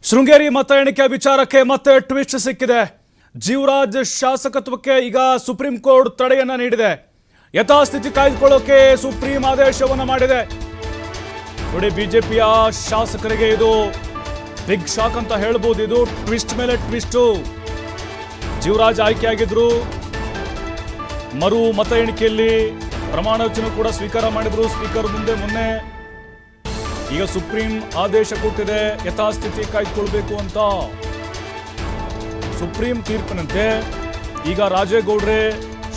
ಶೃಂಗೇರಿ ಮತ ಎಣಿಕೆ ವಿಚಾರಕ್ಕೆ ಮತ್ತೆ ಟ್ವಿಸ್ಟ್ ಸಿಕ್ಕಿದೆ. ಜೀವರಾಜ್ ಶಾಸಕತ್ವಕ್ಕೆ ಈಗ ಸುಪ್ರೀಂ ಕೋರ್ಟ್ ತಡೆಯನ್ನ ನೀಡಿದೆ. ಯಥಾಸ್ಥಿತಿ ಕಾಯ್ದುಕೊಳ್ಳೋಕೆ ಸುಪ್ರೀಂ ಆದೇಶವನ್ನ ಮಾಡಿದೆ. ನೋಡಿ, ಬಿಜೆಪಿಯ ಶಾಸಕರಿಗೆ ಇದು ಬಿಗ್ ಶಾಕ್ ಅಂತ ಹೇಳ್ಬೋದು. ಇದು ಟ್ವಿಸ್ಟ್ ಮೇಲೆ ಟ್ವಿಸ್ಟ್. ಜೀವರಾಜ್ ಆಯ್ಕೆಯಾಗಿದ್ರು, ಮರು ಮತ ಎಣಿಕೆಯಲ್ಲಿ ಪ್ರಮಾಣ ವಚನ ಕೂಡ ಸ್ವೀಕಾರ ಮಾಡಿದ್ರು ಸ್ಪೀಕರ್ ಮುಂದೆ ಮೊನ್ನೆ. ಈಗ ಸುಪ್ರೀಂ ಆದೇಶ ಕೊಟ್ಟಿದೆ ಯಥಾಸ್ಥಿತಿ ಕಾಯ್ದುಕೊಳ್ಬೇಕು ಅಂತ. ಸುಪ್ರೀಂ ತೀರ್ಪಿನಂತೆ ಈಗ ರಾಜೇಗೌಡ್ರೆ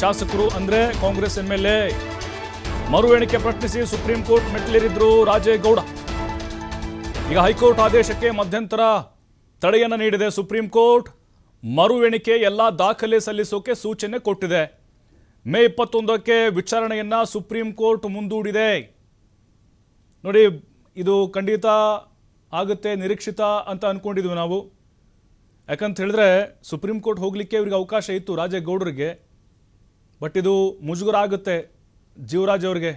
ಶಾಸಕರು ಅಂದ್ರೆ ಕಾಂಗ್ರೆಸ್ MLA ಮರು ಎಣಿಕೆ ಪ್ರಶ್ನಿಸಿ ಸುಪ್ರೀಂ ಕೋರ್ಟ್ ಮೆಟ್ಟಿಲೇರಿದ್ರು ರಾಜೇಗೌಡ. ಈಗ ಹೈಕೋರ್ಟ್ ಆದೇಶಕ್ಕೆ ಮಧ್ಯಂತರ ತಡೆಯನ್ನು ನೀಡಿದೆ ಸುಪ್ರೀಂ ಕೋರ್ಟ್. ಮರು ಎಣಿಕೆ ಎಲ್ಲ ದಾಖಲೆ ಸಲ್ಲಿಸೋಕೆ ಸೂಚನೆ ಕೊಟ್ಟಿದೆ. ಮೇ 21ಕ್ಕೆ ವಿಚಾರಣೆಯನ್ನ ಸುಪ್ರೀಂ ಕೋರ್ಟ್ ಮುಂದೂಡಿದೆ. ನೋಡಿ, ಇದು ಖಂಡಿತ ಆಗುತ್ತೆ, ನಿರೀಕ್ಷಿತ ಅಂತ ಅಂದ್ಕೊಂಡಿದ್ವಿ ನಾವು. ಯಾಕಂತ ಹೇಳಿದ್ರೆ ಸುಪ್ರೀಂ ಕೋರ್ಟ್ ಹೋಗಲಿಕ್ಕೆ ಇವ್ರಿಗೆ ಅವಕಾಶ ಇತ್ತು ರಾಜೇಗೌಡರಿಗೆ. ಬಟ್ ಇದು ಮುಜುಗರ ಆಗುತ್ತೆ ಜೀವರಾಜ್ ಅವ್ರಿಗೆ.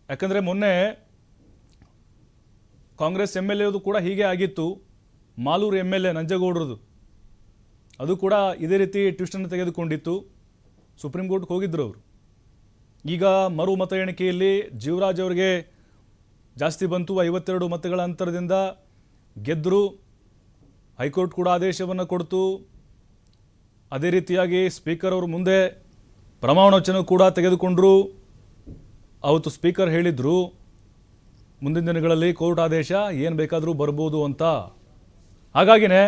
ಯಾಕಂದರೆ ಮೊನ್ನೆ ಕಾಂಗ್ರೆಸ್ MLA ಕೂಡ ಹೀಗೆ ಆಗಿತ್ತು. ಮಾಲೂರು MLA ನಂಜೇಗೌಡರದು, ಅದು ಕೂಡ ಇದೇ ರೀತಿ ಟ್ವಿಸ್ಟನ್ನು ತೆಗೆದುಕೊಂಡಿತ್ತು. ಸುಪ್ರೀಂ ಕೋರ್ಟ್ಗೆ ಹೋಗಿದ್ರು ಅವರು. ಈಗ ಮರು ಮತ ಎಣಿಕೆಯಲ್ಲಿ ಜೀವರಾಜ್ ಅವರಿಗೆ ಜಾಸ್ತಿ ಬಂತು, 52 ಮತಗಳ ಅಂತರದಿಂದ ಗೆದ್ದರು. ಹೈಕೋರ್ಟ್ ಕೂಡ ಆದೇಶವನ್ನು ಕೊಡ್ತು. ಅದೇ ರೀತಿಯಾಗಿ ಸ್ಪೀಕರ್ ಅವರು ಮುಂದೆ ಪ್ರಮಾಣ ವಚನ ಕೂಡ ತೆಗೆದುಕೊಂಡ್ರು. ಅವತ್ತು ಸ್ಪೀಕರ್ ಹೇಳಿದರು ಮುಂದಿನ ದಿನಗಳಲ್ಲಿ ಕೋರ್ಟ್ ಆದೇಶ ಏನು ಬೇಕಾದರೂ ಬರ್ಬೋದು ಅಂತ. ಹಾಗಾಗಿನೇ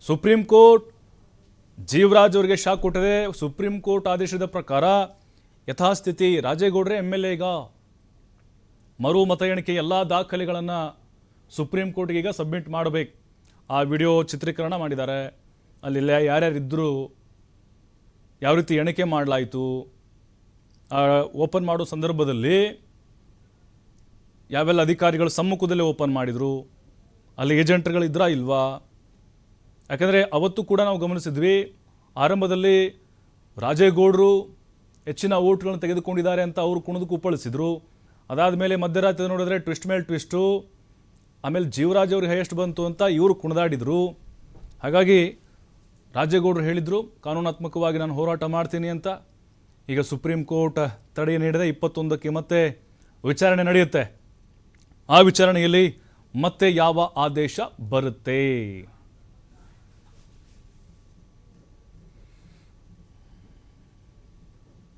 ಸುಪ್ರೀಂ ಕೋರ್ಟ್ ಜೀವರಾಜ್ ಅವರಿಗೆ ಶಾಕ್ ಕೊಟ್ಟಿದೆ. ಸುಪ್ರೀಂ ಕೋರ್ಟ್ ಆದೇಶದ ಪ್ರಕಾರ ಯಥಾಸ್ಥಿತಿ ರಾಜೇಗೌಡ್ರೆ MLA ಈಗ ಮರು ಮತ ಎಣಿಕೆ ಎಲ್ಲ ದಾಖಲೆಗಳನ್ನು ಸುಪ್ರೀಂ ಕೋರ್ಟ್ಗೆ ಈಗ ಸಬ್ಮಿಟ್ ಮಾಡಬೇಕು. ಆ ವಿಡಿಯೋ ಚಿತ್ರೀಕರಣ ಮಾಡಿದ್ದಾರೆ. ಅಲ್ಲಿ ಯಾರ್ಯಾರಿದ್ದರು, ಯಾವ ರೀತಿ ಎಣಿಕೆ ಮಾಡಲಾಯಿತು, ಓಪನ್ ಮಾಡೋ ಸಂದರ್ಭದಲ್ಲಿ ಯಾವೆಲ್ಲ ಅಧಿಕಾರಿಗಳು ಸಮ್ಮುಖದಲ್ಲೇ ಓಪನ್ ಮಾಡಿದರು, ಅಲ್ಲಿ ಏಜೆಂಟ್ಗಳಿದ್ರಾ ಇಲ್ವಾ. ಯಾಕಂದರೆ ಅವತ್ತು ಕೂಡ ನಾವು ಗಮನಿಸಿದ್ವಿ, ಆರಂಭದಲ್ಲಿ ರಾಜೇಗೌಡರು ಹೆಚ್ಚಿನ ಓಟ್ಗಳನ್ನು ತೆಗೆದುಕೊಂಡಿದ್ದಾರೆ ಅಂತ ಅವರು ಕುಣಿದು ಕುಪ್ಪಳಿಸಿದರು. ಅದಾದ ಮೇಲೆ ಮಧ್ಯರಾತ್ರಿ ನೋಡಿದ್ರೆ ಟ್ವಿಸ್ಟ್ ಮೇಲೆ ಟ್ವಿಸ್ಟು. ಆಮೇಲೆ ಜೀವರಾಜ್ ಅವ್ರಿಗೆ ಹೈಯೆಸ್ಟ್ ಬಂತು ಅಂತ ಇವರು ಕುಣಿದಾಡಿದರು. ಹಾಗಾಗಿ ರಾಜೇಗೌಡರು ಹೇಳಿದರು ಕಾನೂನಾತ್ಮಕವಾಗಿ ನಾನು ಹೋರಾಟ ಮಾಡ್ತೀನಿ ಅಂತ. ಈಗ ಸುಪ್ರೀಂ ಕೋರ್ಟ್ ತಡೆ ನೀಡಿದೆ. 21ಕ್ಕೆ ಮತ್ತೆ ವಿಚಾರಣೆ ನಡೆಯುತ್ತೆ. ಆ ವಿಚಾರಣೆಯಲ್ಲಿ ಮತ್ತೆ ಯಾವ ಆದೇಶ ಬರುತ್ತೆ.